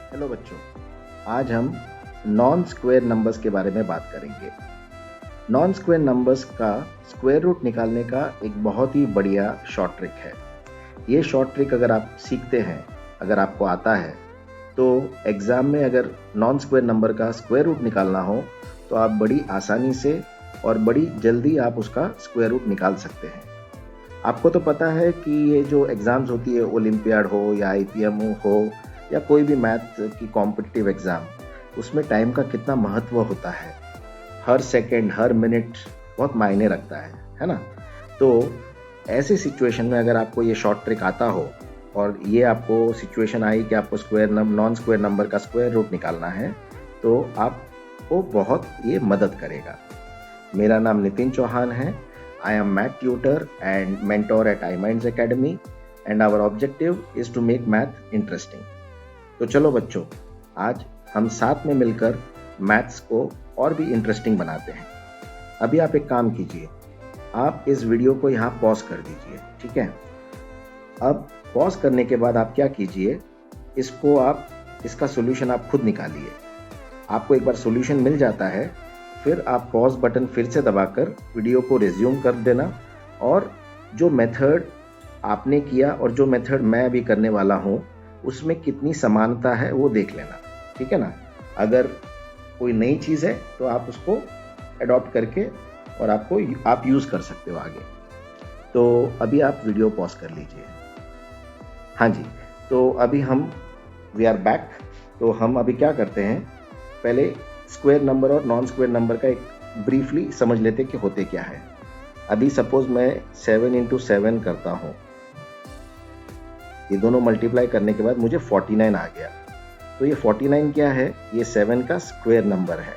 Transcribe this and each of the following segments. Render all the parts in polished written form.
Hello बच्चों, आज हम नॉन स्क्वायर नंबर्स के बारे में बात करेंगे। नॉन स्क्वायर नंबर्स का स्क्वायर रूट निकालने का एक बहुत ही बढ़िया शॉर्ट ट्रिक है। ये शॉर्ट ट्रिक अगर आप सीखते हैं, अगर आपको आता है, तो एग्ज़ाम में अगर नॉन स्क्वायर नंबर का स्क्वायर रूट निकालना हो तो आप बड़ी आसानी से और बड़ी जल्दी आप उसका स्क्वायर रूट निकाल सकते हैं। आपको तो पता है कि ये जो एग्ज़ाम्स होती है, ओलंपियाड हो या आईपीएम हो या कोई भी मैथ की कॉम्पिटिटिव एग्ज़ाम, उसमें टाइम का कितना महत्व होता है। हर सेकंड, हर मिनट बहुत मायने रखता है ना? तो ऐसे सिचुएशन में अगर आपको ये शॉर्ट ट्रिक आता हो और ये आपको सिचुएशन आई कि आपको नॉन स्क्वायर नंबर का स्क्वायर रूट निकालना है, तो आपको बहुत ये मदद करेगा। मेरा नाम नितिन चौहान है। I am math tutor and mentor at iMinds Academy and our objective is to make math interesting. तो चलो बच्चों, आज हम साथ में मिलकर मैथ्स को और भी इंटरेस्टिंग बनाते हैं। अभी आप एक काम कीजिए, आप इस वीडियो को यहाँ पॉज कर दीजिए, ठीक है? अब पॉज करने के बाद आप क्या कीजिए, इसका सॉल्यूशन आप खुद निकालिए। आपको एक बार सॉल्यूशन मिल जाता है, फिर आप पॉज बटन फिर से दबाकर वीडियो को रिज्यूम कर देना और जो मेथड आपने किया और जो मेथड मैं अभी करने वाला हूँ उसमें कितनी समानता है वो देख लेना, ठीक है ना? अगर कोई नई चीज़ है तो आप उसको अडॉप्ट करके और आप यूज़ कर सकते हो आगे। तो अभी आप वीडियो पॉज कर लीजिए। हाँ जी, तो अभी वी आर बैक। तो हम अभी क्या करते हैं, पहले स्क्वायर नंबर और नॉन स्क्वायर नंबर का एक ब्रीफली समझ लेते कि होते क्या है। अभी सपोज मैं 7 × 7 करता हूँ, ये दोनों मल्टीप्लाई करने के बाद मुझे 49 आ गया। तो ये 49 क्या है? ये 7 का स्क्वायर नंबर है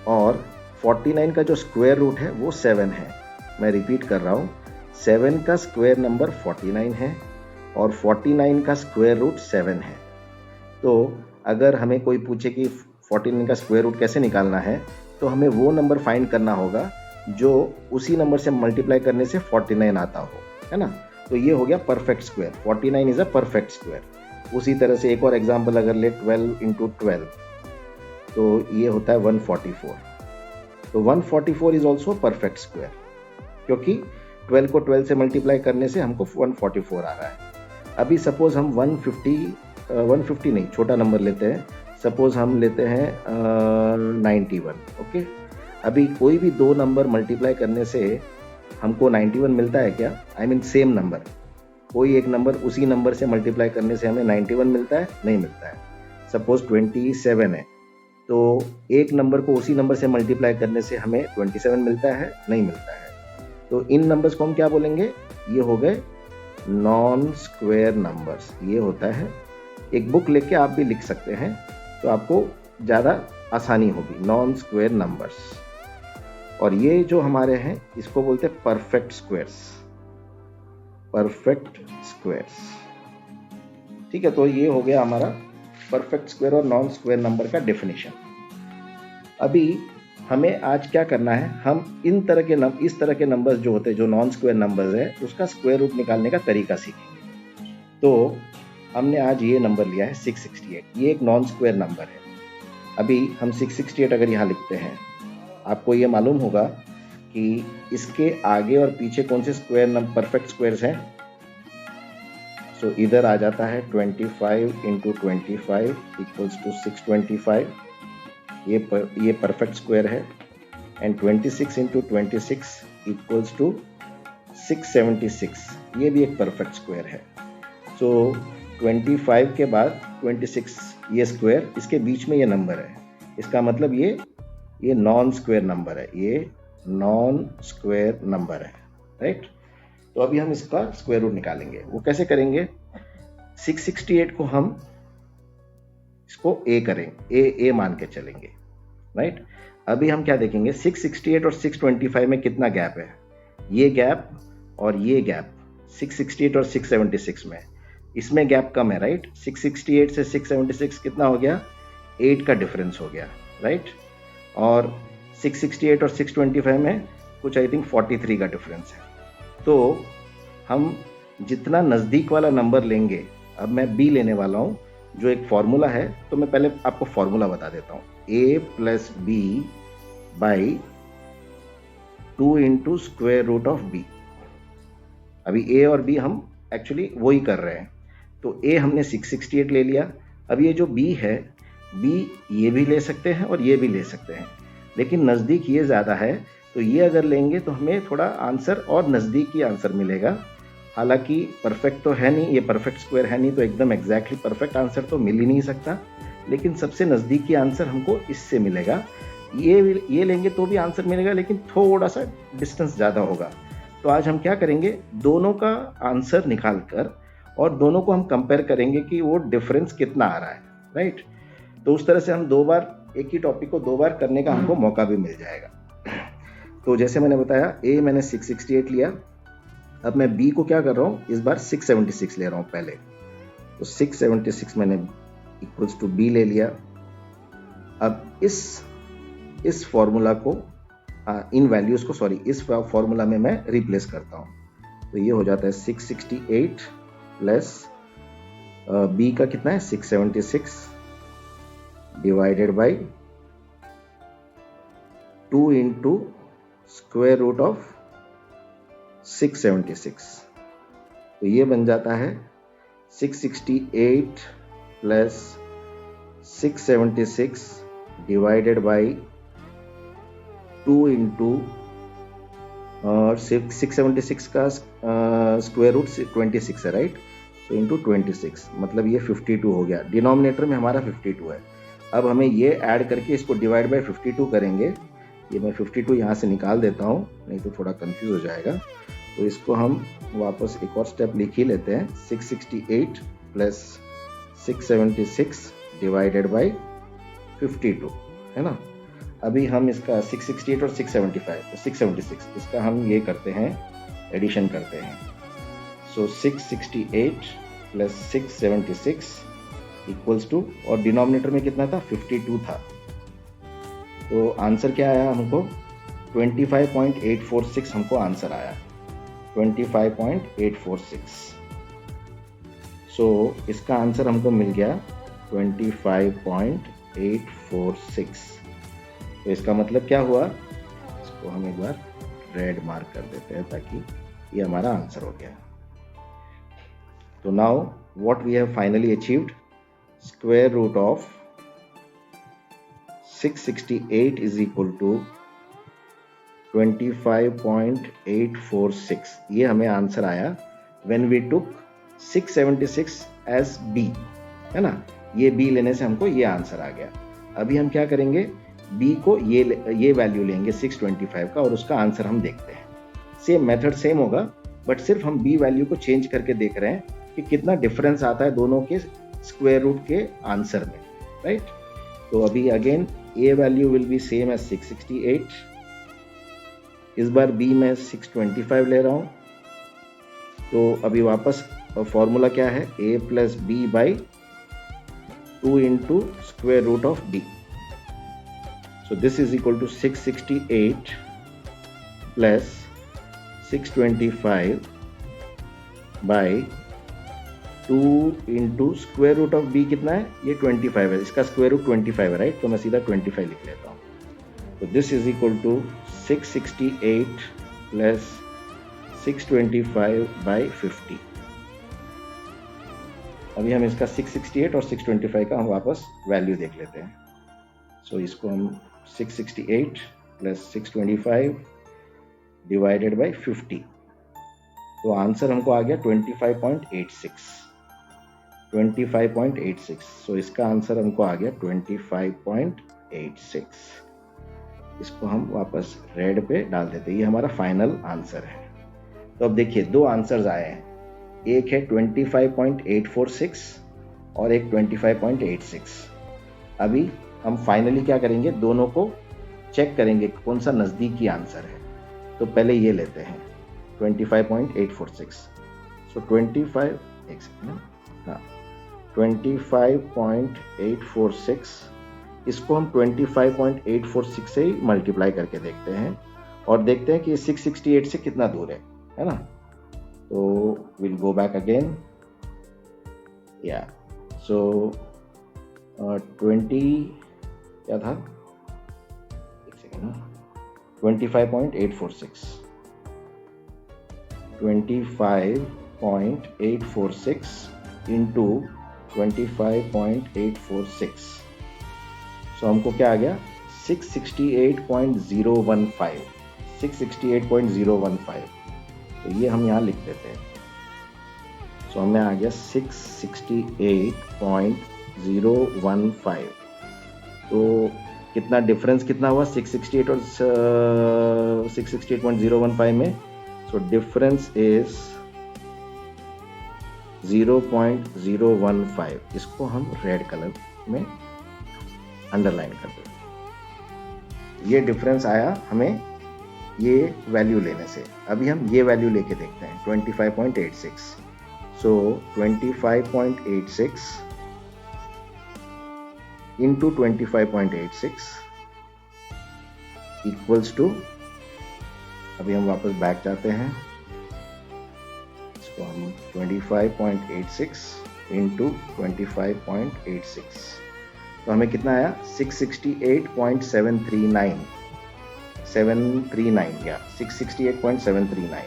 और 49 का जो स्क्वायर रूट है वो 7 है। मैं रिपीट कर रहा हूँ, 7 का स्क्वायर नंबर 49 है और 49 का स्क्वायर रूट 7 है। तो अगर हमें कोई पूछे कि 49 का स्क्वायर रूट कैसे निकालना है, तो हमें वो नंबर फाइंड करना होगा जो उसी नंबर से मल्टीप्लाई करने से 49 आता हो, है ना? तो ये हो गया perfect square. 49 is a perfect square. उसी तरह से एक और एग्जांपल अगर ले, 12 × 12, तो ये होता है 144। तो 144 इज ऑल्सो परफेक्ट स्क्वायर, क्योंकि 12 को 12 से मल्टीप्लाई करने से हमको 144 आ रहा है। अभी सपोज हम 150 नहीं, छोटा नंबर लेते हैं। सपोज हम लेते हैं 91, ओके? अभी कोई भी दो नंबर मल्टीप्लाई करने से हमको 91 मिलता है क्या? आई मीन सेम नंबर, कोई एक नंबर उसी नंबर से मल्टीप्लाई करने से हमें 91 मिलता है? नहीं मिलता है। सपोज 27 है, तो एक नंबर को उसी नंबर से मल्टीप्लाई करने से हमें 27 मिलता है? नहीं मिलता है। तो इन नंबर्स को हम क्या बोलेंगे? ये हो गए नॉन स्क्वायर नंबर्स। ये होता है, एक बुक लेके आप भी लिख सकते हैं तो आपको ज़्यादा आसानी होगी। Non square numbers. और ये जो हमारे हैं इसको बोलते हैं परफेक्ट स्क्वायर्स। परफेक्ट स्क्वायर्स, ठीक है? तो ये हो गया हमारा परफेक्ट स्क्वायर और नॉन स्क्वायर नंबर का डेफिनेशन। अभी हमें आज क्या करना है, हम इस तरह के नंबर्स जो होते हैं, जो नॉन स्क्वायर नंबर्स है, उसका स्क्वायर रूट निकालने का तरीका सीखेंगे। तो हमने आज ये नंबर लिया है 668। ये एक नॉन स्क्वायर नंबर है। अभी हम 668 अगर यहाँ लिखते हैं, आपको ये मालूम होगा कि इसके आगे और पीछे कौन से परफेक्ट स्क्वायर्स हैं। सो इधर आ जाता है 25 × 25 = 625। ये परफेक्ट स्क्वायर है। एंड 26 × 26 = 676। ये भी एक परफेक्ट स्क्वायर है। सो 25 के बाद 26, ये स्क्वायर, इसके बीच में ये नंबर है। इसका मतलब ये नॉन स्क्वायर नंबर है। ये नॉन स्क्वायर नंबर है, राइट? तो अभी हम इसका स्क्वायर रूट निकालेंगे। वो कैसे करेंगे? 668 को हम इसको ए मान के चलेंगे, राइट? अभी हम क्या देखेंगे, 668 और 625 में कितना गैप है? ये गैप और ये गैप 668 और 676 में, इसमें गैप कम है, राइट? 668 से 676 कितना हो गया? 8 का डिफरेंस हो गया, राइट? और 668 और 625 में कुछ आई थिंक 43 का डिफरेंस है। तो हम जितना नज़दीक वाला नंबर लेंगे, अब मैं बी लेने वाला हूँ, जो एक फॉर्मूला है, तो मैं पहले आपको फॉर्मूला बता देता हूँ। a plus b by 2 into square root of b. अभी a और b हम एक्चुअली वही कर रहे हैं, तो a हमने 668 ले लिया। अब ये जो b है, b ये भी ले सकते हैं और ये भी ले सकते हैं, लेकिन नज़दीक ये ज़्यादा है, तो ये अगर लेंगे तो हमें थोड़ा आंसर और नज़दीकी आंसर मिलेगा। हालांकि परफेक्ट तो है नहीं, ये परफेक्ट स्क्वायर है नहीं, तो एकदम एग्जैक्टली परफेक्ट आंसर तो मिल ही नहीं सकता, लेकिन सबसे नज़दीकी आंसर हमको इससे मिलेगा। ये लेंगे तो भी आंसर मिलेगा, लेकिन थोड़ा सा डिस्टेंस ज़्यादा होगा। तो आज हम क्या करेंगे, दोनों का आंसर निकाल कर और दोनों को हम कंपेयर करेंगे कि वो डिफरेंस कितना आ रहा है, राइट। तो उस तरह से हम दो बार एक ही टॉपिक को दो बार करने का हमको मौका भी मिल जाएगा। तो जैसे मैंने बताया, ए मैंने 668 लिया, अब मैं बी को क्या कर रहा हूँ, इस बार 676 ले रहा हूँ पहले। तो 676 मैंने इक्वल्स टू बी ले लिया। अब इस फॉर्मूला को इन वैल्यूज को, सॉरी, इस फॉर्मूला में मैं रिप्लेस करता हूँ। तो ये हो जाता है 668 प्लस बी का कितना है 676 divided by 2 into square root of 676। तो ये बन जाता है 668 प्लस 676 डिवाइडेड बाई 2 इंटू 676 का स्क्वायर रूट 26 है, राइट। तो इंटू 26, मतलब ये 52 हो गया। डिनोमिनेटर में हमारा 52 है। अब हमें ये ऐड करके इसको डिवाइड बाई 52 करेंगे। ये मैं 52 यहाँ से निकाल देता हूँ, नहीं तो थोड़ा कंफ्यूज हो जाएगा। तो इसको हम वापस एक और स्टेप लिख ही लेते हैं। 668 प्लस 676 डिवाइडेड बाई 52, है ना। अभी हम इसका 668 और 675, तो 676, इसका हम ये करते हैं, एडिशन करते हैं। सो 668 प्लस 676 इक्वल्स टू, और डिनोमिनेटर में कितना था, 52 था। तो आंसर क्या आया हमको, 25.846 हमको आंसर आया, 25.846। सो इसका आंसर हमको मिल गया 25.846। तो इसका मतलब क्या हुआ, इसको हम एक बार रेड मार्क कर देते हैं ताकि ये हमारा आंसर हो गया। तो now what we have finally achieved, square root of 668 is equal to 25.846। ये हमें आंसर आया when we took 676 as B, है ना। ये B लेने से हमको ये आंसर आ गया। अभी हम क्या करेंगे, B को ये वैल्यू लेंगे 625 का, और उसका आंसर हम देखते हैं। सेम मेथड सेम होगा, बट सिर्फ हम B वैल्यू को चेंज करके देख रहे हैं कि कितना डिफरेंस आता है दोनों के स्क्वायर रूट के आंसर में, राइट। तो अभी again A value will be same as 668, इस बार B मैं 625 ले रहा हूँ। तो अभी वापस फॉर्मूला क्या है, A plus b by 2 into square root of B। So this is equal to 668 plus 625 by 2 into square root of b कितना है, ये 25 है, इसका स्क्वायर रूट 25 है, राइट। तो मैं सीधा 25 लिख लेता हूँ। तो this is equal to 668 plus 625 by 50। अभी हम इसका 668 और 625 का हम वापस वैल्यू देख लेते हैं। सो इसको हम 668 प्लस 625 डिवाइडेड बाई 50, तो आंसर हमको आ गया 25.86। सो इसका आंसर हमको आ गया 25.86। इसको हम वापस रेड पे डाल देते हैं, ये हमारा फाइनल आंसर है। तो अब देखिए दो आंसर्स आए हैं, एक है 25.846 और एक 25.86। अभी हम फाइनली क्या करेंगे, दोनों को चेक करेंगे कौन सा नज़दीकी आंसर है। तो पहले ये लेते हैं 25.846। सो 25.846, इसको हम 25.846 से ही मल्टीप्लाई करके देखते हैं और देखते हैं कि 668 से कितना दूर है ना। तो विल गो बैक अगेन, या सो 20 क्या था, एक सेकेंड ना, 25.846 इंटू 25.846, सो हमको क्या आ गया 668.015, तो ये हम यहाँ लिख देते हैं। सो हमें आ गया 668.015। तो कितना डिफरेंस कितना हुआ 668 और 668.015 में? So difference is 0.015। इसको हम रेड कलर में अंडरलाइन कर देते। ये डिफरेंस आया हमें ये वैल्यू लेने से। अभी हम ये वैल्यू लेके देखते हैं 25.86। सो 25.86 इंटू 25.86 इक्वल्स टू, अभी हम वापस बैक जाते हैं, इसको हम 25.86 इंटू 25.86, तो हमें कितना आया 668.739 या 668.739।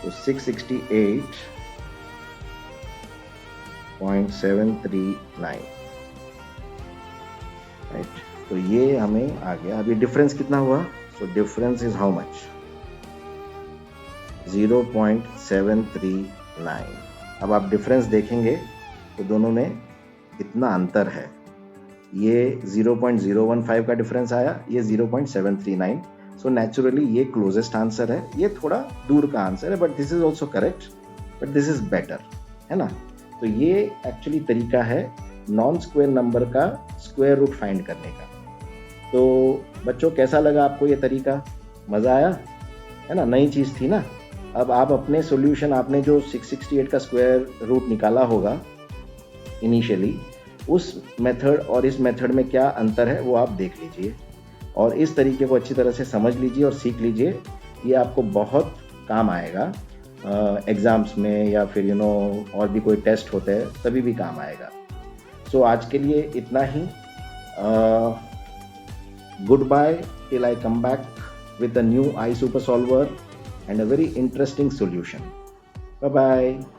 तो 668.739, राइट। तो ये हमें आ गया। अभी डिफरेंस कितना हुआ? So difference is how much? 0.739। अब आप डिफरेंस देखेंगे तो दोनों में इतना अंतर है। ये 0.015 का डिफरेंस आया, ये 0.739। सो नेचुरली ये क्लोजेस्ट आंसर है, ये थोड़ा दूर का आंसर है, but this is also correct, but this is better, है ना। तो ये एक्चुअली तरीका है नॉन स्क्वायर नंबर का स्क्वायर रूट फाइंड करने का। तो बच्चों कैसा लगा आपको ये तरीका? मज़ा आया, है ना, नई चीज़ थी ना। अब आप अपने सॉल्यूशन, आपने जो 668 का स्क्वायर रूट निकाला होगा इनिशियली, उस मेथड और इस मेथड में क्या अंतर है वो आप देख लीजिए, और इस तरीके को अच्छी तरह से समझ लीजिए और सीख लीजिए। ये आपको बहुत काम आएगा एग्ज़ाम्स में, या फिर और भी कोई टेस्ट होते हैं तभी भी काम आएगा। सो आज के लिए इतना ही। Good bye till I come back with a new iSuper solver and a very interesting solution. Bye bye.